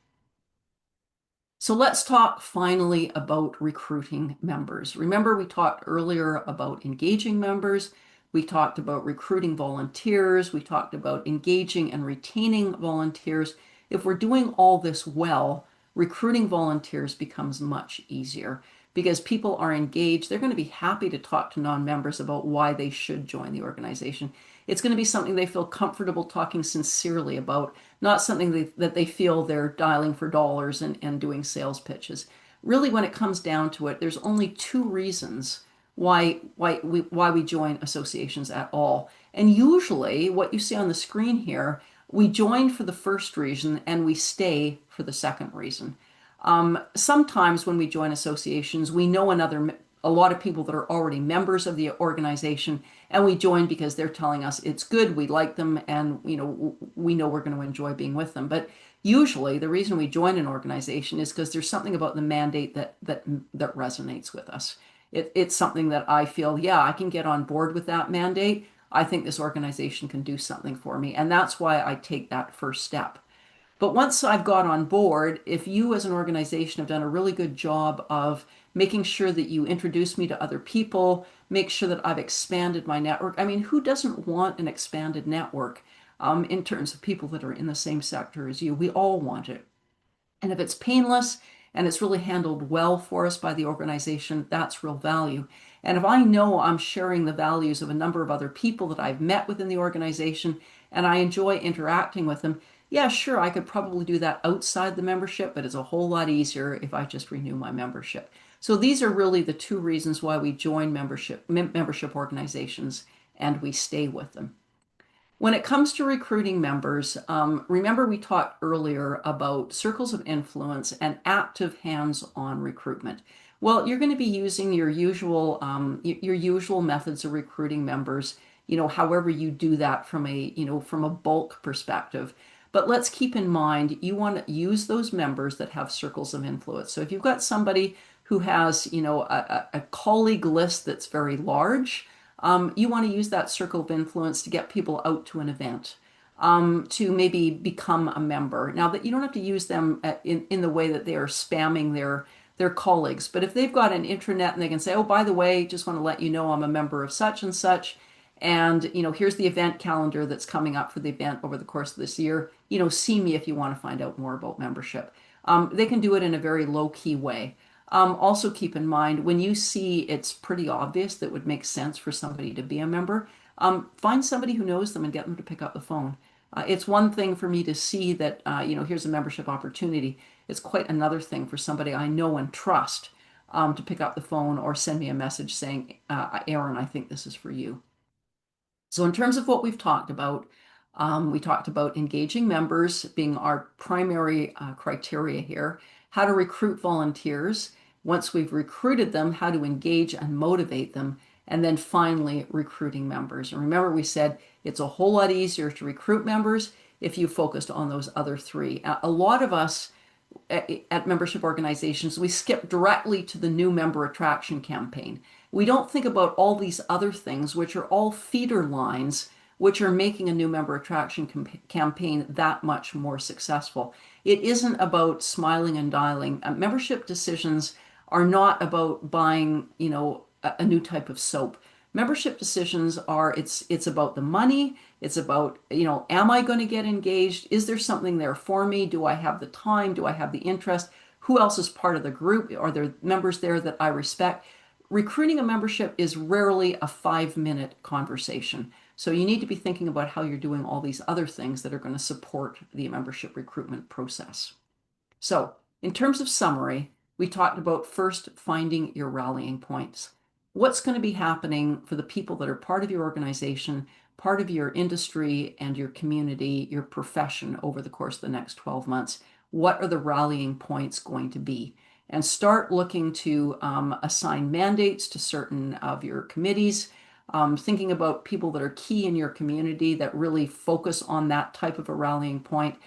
So let's talk finally about recruiting members. Remember, we talked earlier about engaging members. We talked about recruiting volunteers. We talked about engaging and retaining volunteers. If we're doing all this well, recruiting volunteers becomes much easier because people are engaged. They're going to be happy to talk to non-members about why they should join the organization. It's going to be something they feel comfortable talking sincerely about, not something that they feel they're dialing for dollars and doing sales pitches. Really, when it comes down to it, there's only two reasons why we join associations at all. And usually, what you see on the screen here, we join for the first reason and we stay for the second reason. Sometimes when we join associations, we know a lot of people that are already members of the organization, and we join because they're telling us it's good, we like them, and we know we're going to enjoy being with them. But usually the reason we join an organization is because there's something about the mandate that resonates with us. It's something that I feel, yeah, I can get on board with that mandate. I think this organization can do something for me. And that's why I take that first step. But once I've got on board, if you as an organization have done a really good job of making sure that you introduce me to other people, make sure that I've expanded my network. I mean, who doesn't want an expanded network in terms of people that are in the same sector as you? We all want it. And if it's painless and it's really handled well for us by the organization, that's real value. And if I know I'm sharing the values of a number of other people that I've met within the organization and I enjoy interacting with them, yeah, sure, I could probably do that outside the membership, but it's a whole lot easier if I just renew my membership. So these are really the two reasons why we join membership organizations and we stay with them. When it comes to recruiting members, remember we talked earlier about circles of influence and active hands-on recruitment. Well, you're going to be using your usual methods of recruiting members, however you do that from a bulk perspective. But let's keep in mind, you want to use those members that have circles of influence. So if you've got somebody who has, a colleague list that's very large, you want to use that circle of influence to get people out to an event, to maybe become a member. Now that you don't have to use them in the way that they are spamming their colleagues, but if they've got an intranet and they can say, oh, by the way, just want to let you know I'm a member of such and such, and here's the event calendar that's coming up for the event over the course of this year. See me if you want to find out more about membership. They can do it in a very low key way. Also keep in mind when you see it's pretty obvious that would make sense for somebody to be a member, find somebody who knows them and get them to pick up the phone. It's one thing for me to see that, here's a membership opportunity. It's quite another thing for somebody I know and trust, to pick up the phone or send me a message saying, Aaron, I think this is for you. So in terms of what we've talked about, we talked about engaging members being our primary criteria here, how to recruit volunteers. Once we've recruited them, how to engage and motivate them, and then finally recruiting members. And remember, we said it's a whole lot easier to recruit members if you focused on those other three. A lot of us at membership organizations, we skip directly to the new member attraction campaign. We don't think about all these other things, which are all feeder lines, which are making a new member attraction campaign that much more successful. It isn't about smiling and dialing. Membership decisions are not about buying, a new type of soap. Membership decisions are, it's about the money. It's about, am I going to get engaged? Is there something there for me? Do I have the time? Do I have the interest? Who else is part of the group? Are there members there that I respect? Recruiting a membership is rarely a 5-minute conversation. So you need to be thinking about how you're doing all these other things that are going to support the membership recruitment process. So in terms of summary, we talked about first finding your rallying points. What's going to be happening for the people that are part of your organization, part of your industry and your community, your profession over the course of the next 12 months? What are the rallying points going to be? And start looking to assign mandates to certain of your committees, thinking about people that are key in your community that really focus on that type of a rallying point.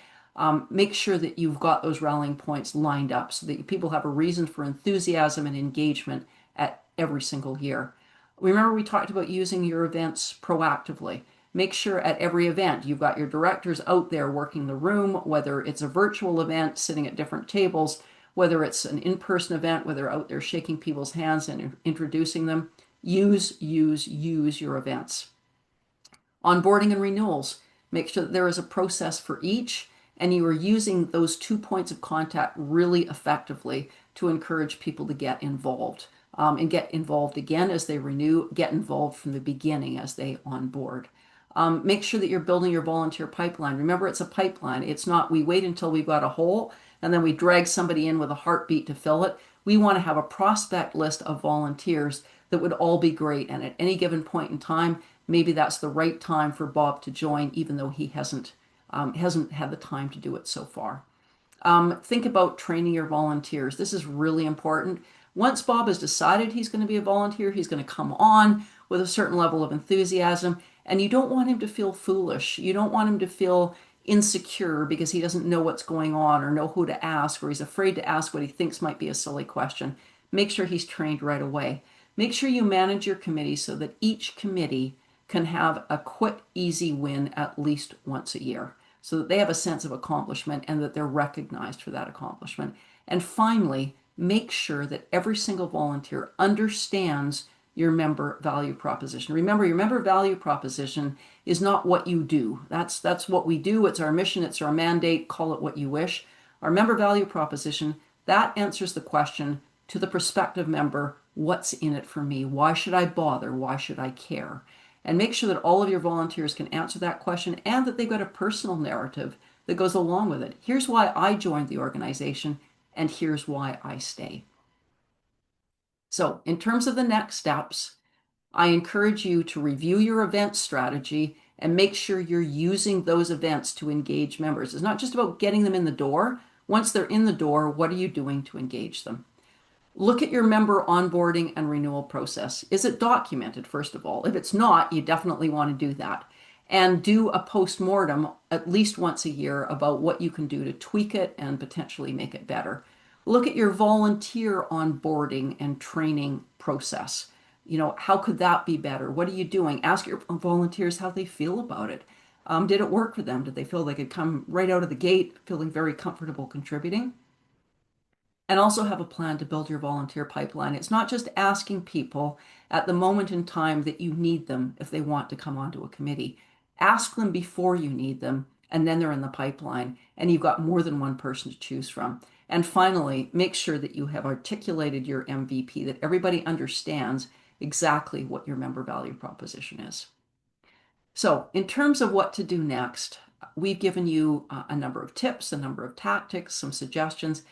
Make sure that you've got those rallying points lined up so that people have a reason for enthusiasm and engagement at every single year. Remember, we talked about using your events proactively. Make sure at every event you've got your directors out there working the room, whether it's a virtual event, sitting at different tables, whether it's an in-person event, whether out there shaking people's hands and introducing them. Use your events. Onboarding and renewals. Make sure that there is a process for each and you are using those 2 points of contact really effectively to encourage people to get involved, and get involved again as they renew, get involved from the beginning as they onboard. Make sure that you're building your volunteer pipeline. Remember, it's a pipeline. It's not we wait until we've got a hole and then we drag somebody in with a heartbeat to fill it. We want to have a prospect list of volunteers that would all be great. And at any given point in time, maybe that's the right time for Bob to join, even though he hasn't had the time to do it so far. Think about training your volunteers. This is really important. Once Bob has decided he's going to be a volunteer, he's going to come on with a certain level of enthusiasm, and you don't want him to feel foolish. You don't want him to feel insecure because he doesn't know what's going on or know who to ask, or he's afraid to ask what he thinks might be a silly question. Make sure he's trained right away. Make sure you manage your committee so that each committee can have a quick, easy win at least once a year, so that they have a sense of accomplishment and that they're recognized for that accomplishment. And finally, make sure that every single volunteer understands your member value proposition. Remember, your member value proposition is not what you do. That's what we do. It's our mission. It's our mandate. Call it what you wish. Our member value proposition, that answers the question to the prospective member, what's in it for me? Why should I bother? Why should I care? And make sure that all of your volunteers can answer that question and that they've got a personal narrative that goes along with it. Here's why I joined the organization, and here's why I stay. So, in terms of the next steps, I encourage you to review your event strategy and make sure you're using those events to engage members. It's not just about getting them in the door. Once they're in the door, what are you doing to engage them? Look at your member onboarding and renewal process. Is it documented, first of all? If it's not, you definitely want to do that. And do a post-mortem at least once a year about what you can do to tweak it and potentially make it better. Look at your volunteer onboarding and training process. How could that be better? What are you doing? Ask your volunteers how they feel about it. Did it work for them? Did they feel they could come right out of the gate feeling very comfortable contributing? And also have a plan to build your volunteer pipeline. It's not just asking people at the moment in time that you need them if they want to come onto a committee. Ask them before you need them, and then they're in the pipeline, and you've got more than one person to choose from. And finally, make sure that you have articulated your MVP, that everybody understands exactly what your member value proposition is. So, in terms of what to do next, we've given you a number of tips, a number of tactics, some suggestions.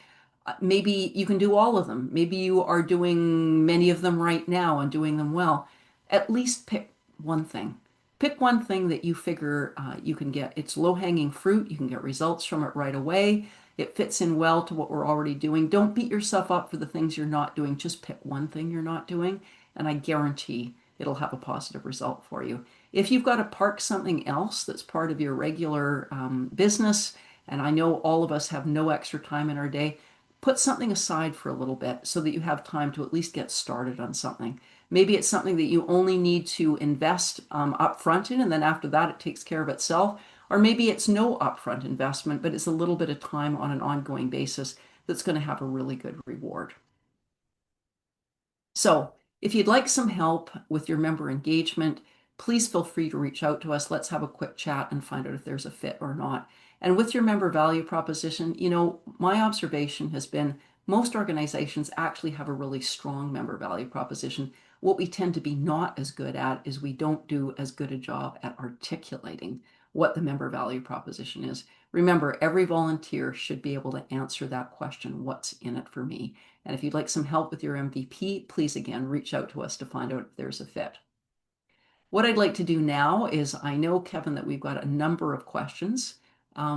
Maybe you can do all of them. Maybe you are doing many of them right now and doing them well. At least pick one thing. Pick one thing that you figure you can get. It's low-hanging fruit. You can get results from it right away. It fits in well to what we're already doing. Don't beat yourself up for the things you're not doing. Just pick one thing you're not doing, and I guarantee it'll have a positive result for you. If you've got to park something else that's part of your regular business, and I know all of us have no extra time in our day, put something aside for a little bit so that you have time to at least get started on something. Maybe it's something that you only need to invest up front in, and then after that, it takes care of itself. Or maybe it's no upfront investment, but it's a little bit of time on an ongoing basis that's going to have a really good reward. So, if you'd like some help with your member engagement, please feel free to reach out to us. Let's have a quick chat and find out if there's a fit or not. And with your member value proposition, my observation has been most organizations actually have a really strong member value proposition. What we tend to be not as good at is we don't do as good a job at articulating what the member value proposition is. Remember, every volunteer should be able to answer that question, what's in it for me? And if you'd like some help with your MVP, please again reach out to us to find out if there's a fit. What I'd like to do now is I know, Kevin, that we've got a number of questions.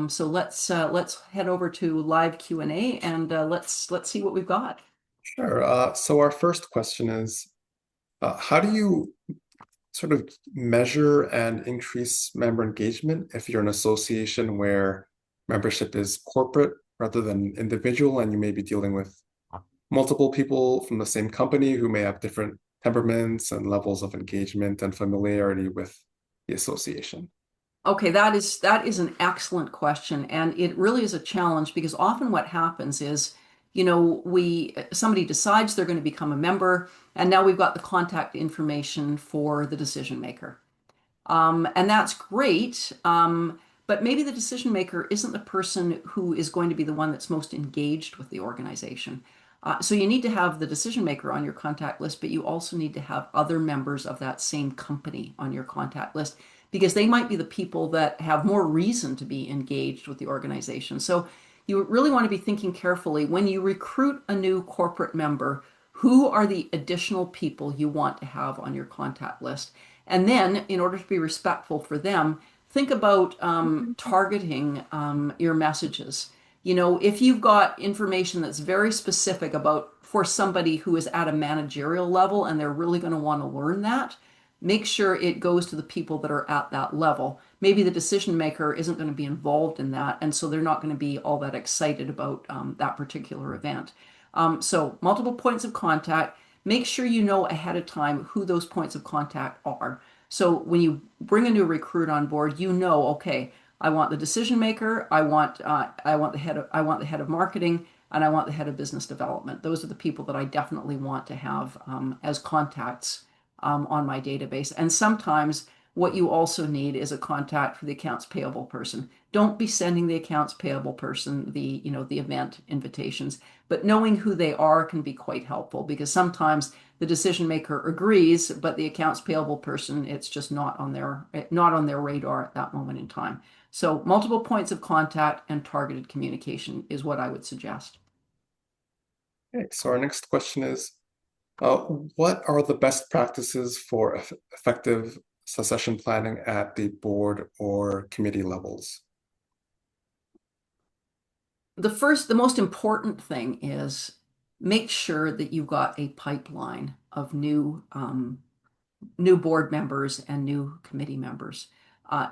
So let's head over to live Q&A and let's see what we've got. Sure. So our first question is, how do you sort of measure and increase member engagement if you're an association where membership is corporate rather than individual, and you may be dealing with multiple people from the same company who may have different temperaments and levels of engagement and familiarity with the association? Okay, that is an excellent question, and it really is a challenge because often what happens is, we somebody decides they're going to become a member, and now we've got the contact information for the decision maker. And that's great. But maybe the decision maker isn't the person who is going to be the one that's most engaged with the organization. So you need to have the decision maker on your contact list, but you also need to have other members of that same company on your contact list because they might be the people that have more reason to be engaged with the organization. So you really want to be thinking carefully when you recruit a new corporate member, who are the additional people you want to have on your contact list? And then, in order to be respectful for them, think about targeting your messages. If you've got information that's very specific about for somebody who is at a managerial level and they're really going to want to learn that, make sure it goes to the people that are at that level. Maybe the decision maker isn't going to be involved in that, and so they're not going to be all that excited about that particular event. So, multiple points of contact. Make sure you know ahead of time who those points of contact are. So when you bring a new recruit on board, okay, I want the decision maker, I want the head of marketing, and I want the head of business development. Those are the people that I definitely want to have as contacts on my database. And sometimes what you also need is a contact for the accounts payable person. Don't be sending the accounts payable person the event invitations, but knowing who they are can be quite helpful because sometimes the decision maker agrees, but the accounts payable person, it's just not on their radar at that moment in time. So multiple points of contact and targeted communication is what I would suggest. Okay, so our next question is, what are the best practices for effective succession planning at the board or committee levels? The most important thing is make sure that you've got a pipeline of new board members and new committee members.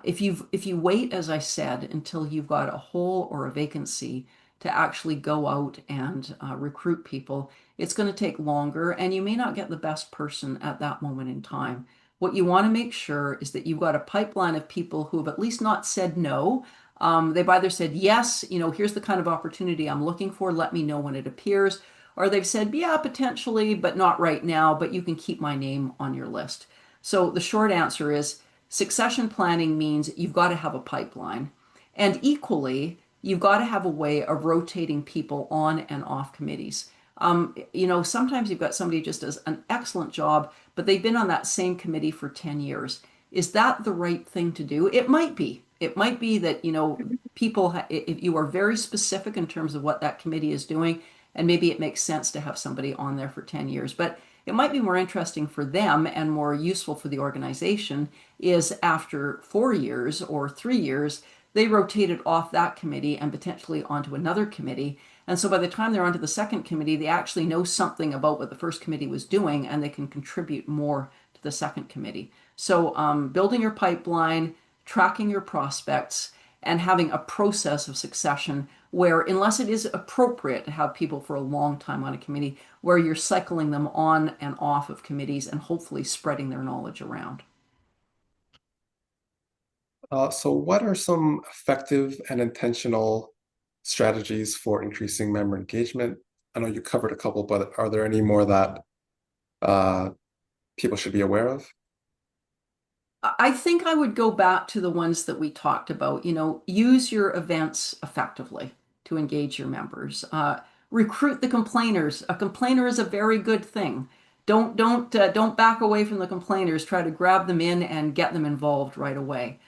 If you wait, as I said, until you've got a hole or a vacancy to actually go out and recruit people, it's going to take longer and you may not get the best person at that moment in time. What you want to make sure is that you've got a pipeline of people who have at least not said no. They've either said, yes, here's the kind of opportunity I'm looking for. Let me know when it appears. Or they've said, yeah, potentially, but not right now, but you can keep my name on your list. So the short answer is succession planning means you've got to have a pipeline. And equally, you've got to have a way of rotating people on and off committees. Sometimes you've got somebody who just does an excellent job, but they've been on that same committee for 10 years. Is that the right thing to do? It might be. It might be that, people, if you are very specific in terms of what that committee is doing, and maybe it makes sense to have somebody on there for 10 years. But it might be more interesting for them and more useful for the organization is after 4 years or 3 years, they rotated off that committee and potentially onto another committee. And so by the time they're onto the second committee, they actually know something about what the first committee was doing and they can contribute more to the second committee. So building your pipeline, tracking your prospects, and having a process of succession where, unless it is appropriate to have people for a long time on a committee, where you're cycling them on and off of committees and hopefully spreading their knowledge around. So what are some effective and intentional strategies for increasing member engagement? I know you covered a couple, but are there any more that uh, people should be aware of? I think I would go back to the ones that we talked about. Use your events effectively to engage your members. Recruit the complainers. A complainer is a very good thing. Don't back away from the complainers. Try to grab them in and get them involved right away.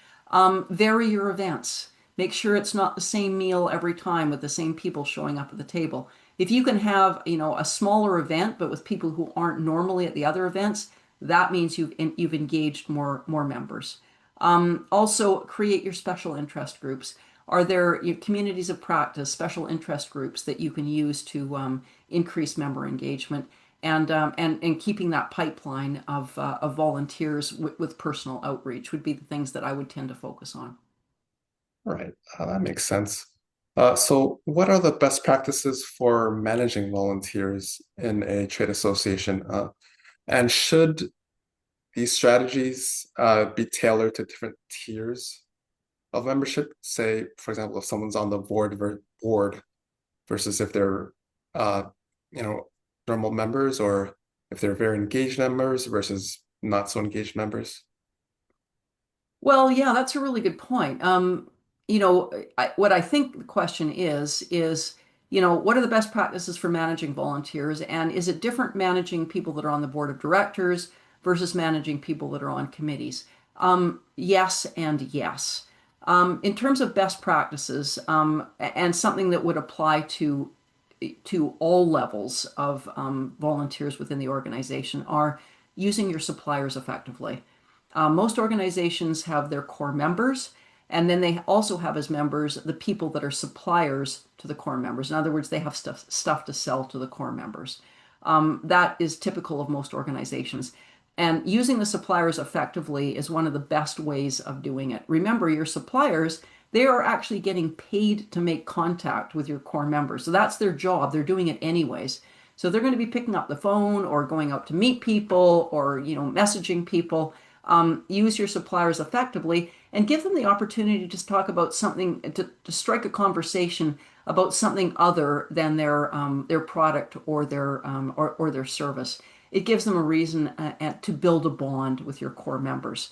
Vary your events. Make sure it's not the same meal every time with the same people showing up at the table. If you can have, a smaller event, but with people who aren't normally at the other events, that means you've engaged more members. Also, create your special interest groups. Are there communities of practice, special interest groups that you can use to increase member engagement and keeping that pipeline of volunteers with personal outreach would be the things that I would tend to focus on. All right, that makes sense. So what are the best practices for managing volunteers in a trade association? And should these strategies be tailored to different tiers of membership? Say, for example, if someone's on the board versus if they're uh, you know, normal members, or if they're very engaged members versus not so engaged members. Well, yeah, that's a really good point. What I think the question is, what are the best practices for managing volunteers? And is it different managing people that are on the board of directors versus managing people that are on committees? Yes and yes. In terms of best practices, and something that would apply to all levels of volunteers within the organization are using your suppliers effectively. Most organizations have their core members, and then they also have as members the people that are suppliers to the core members. In other words, they have stuff to sell to the core members. That is typical of most organizations. And using the suppliers effectively is one of the best ways of doing it. Remember, your suppliers, they are actually getting paid to make contact with your core members. So that's their job. They're doing it anyways. So they're going to be picking up the phone or going out to meet people or, messaging people. Use your suppliers effectively and give them the opportunity to just talk about something, to strike a conversation about something other than their product or their service. It gives them a reason to build a bond with your core members.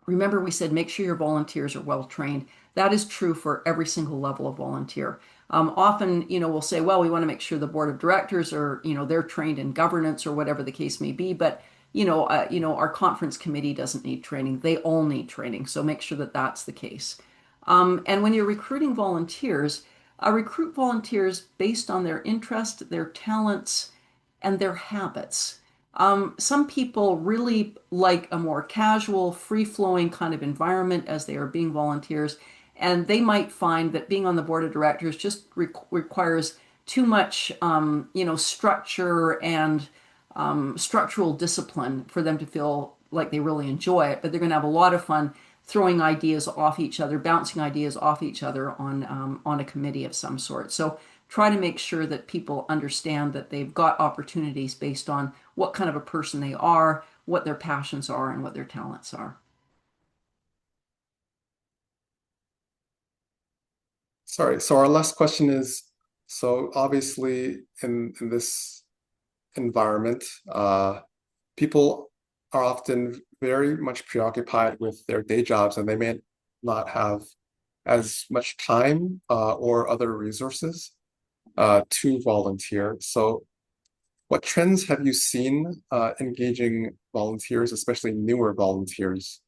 Remember, we said make sure your volunteers are well trained. That is true for every single level of volunteer. Often, we'll say, well, we want to make sure the board of directors are, they're trained in governance or whatever the case may be. But our conference committee doesn't need training. They all need training. So make sure that that's the case. And when you're recruiting volunteers, recruit volunteers based on their interest, their talents, and their habits. Some people really like a more casual, free-flowing kind of environment as they are being volunteers, and they might find that being on the board of directors just requires too much, structure and structural discipline for them to feel like they really enjoy it. But they're going to have a lot of fun throwing ideas off each other, bouncing ideas off each other on a committee of some sort. So try to make sure that people understand that they've got opportunities based on what kind of a person they are, what their passions are, and what their talents are. Sorry. So our last question is, so obviously in this environment, people are often very much preoccupied with their day jobs and they may not have as much time or other resources to volunteer. So what trends have you seen engaging volunteers, especially newer volunteers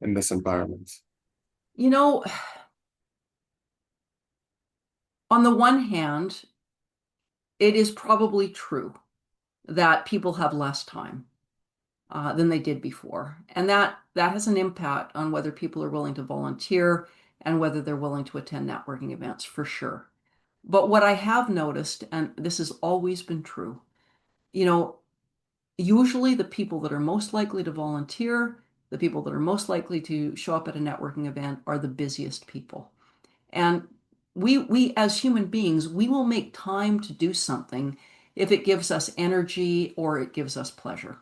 in this environment? You know, on the one hand, it is probably true that people have less time than they did before. And that has an impact on whether people are willing to volunteer and whether they're willing to attend networking events for sure. But what I have noticed, and this has always been true, you know, usually the people that are most likely to volunteer, the people that are most likely to show up at a networking event are the busiest people. And we as human beings, we will make time to do something if it gives us energy or it gives us pleasure.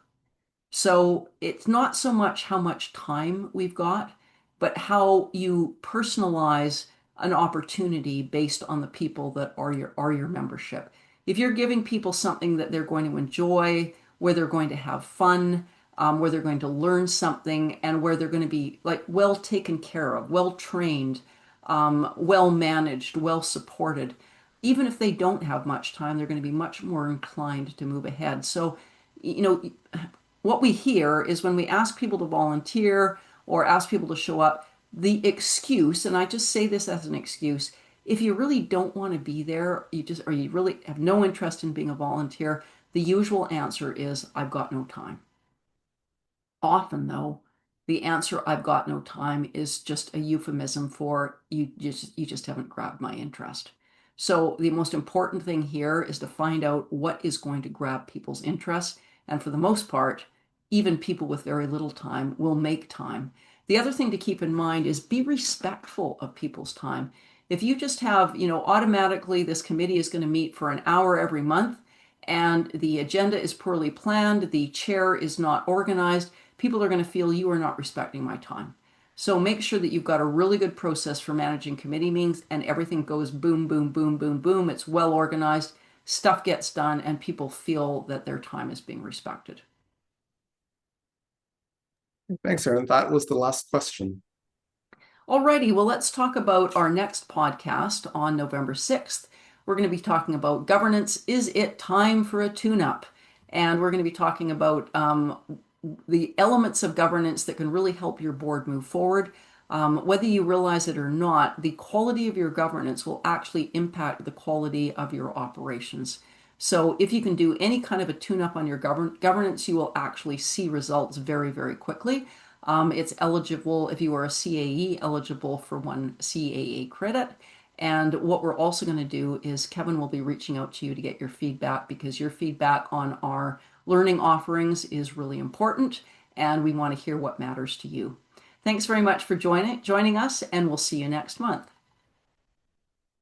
So it's not so much how much time we've got, but how you personalize an opportunity based on the people that are your membership. If you're giving people something that they're going to enjoy, where they're going to have fun, where they're going to learn something, and where they're going to be like well taken care of, well trained, well managed, well supported, even if they don't have much time, they're going to be much more inclined to move ahead. So, you know, what we hear is when we ask people to volunteer or ask people to show up, the excuse, and I just say this as an excuse, if you really don't want to be there, or you really have no interest in being a volunteer, the usual answer is, I've got no time. Often, though, the answer I've got no time is just a euphemism for you just haven't grabbed my interest. So the most important thing here is to find out what is going to grab people's interest. And for the most part, even people with very little time will make time. The other thing to keep in mind is be respectful of people's time. If you just have, automatically this committee is going to meet for an hour every month and the agenda is poorly planned, the chair is not organized, people are going to feel you are not respecting my time. So make sure that you've got a really good process for managing committee meetings and everything goes boom, boom, boom, boom, boom. It's well organized, stuff gets done, and people feel that their time is being respected. Thanks, Aaron. That was the last question. Alrighty, well, let's talk about our next podcast on November 6th. We're going to be talking about governance. Is it time for a tune-up? And we're going to be talking about the elements of governance that can really help your board move forward. Whether you realize it or not, the quality of your governance will actually impact the quality of your operations. So if you can do any kind of a tune-up on your governance, you will actually see results very, very quickly. It's eligible, if you are a CAE, eligible for one CAA credit. And what we're also going to do is Kevin will be reaching out to you to get your feedback because your feedback on our learning offerings is really important and we want to hear what matters to you. Thanks very much for joining us and we'll see you next month.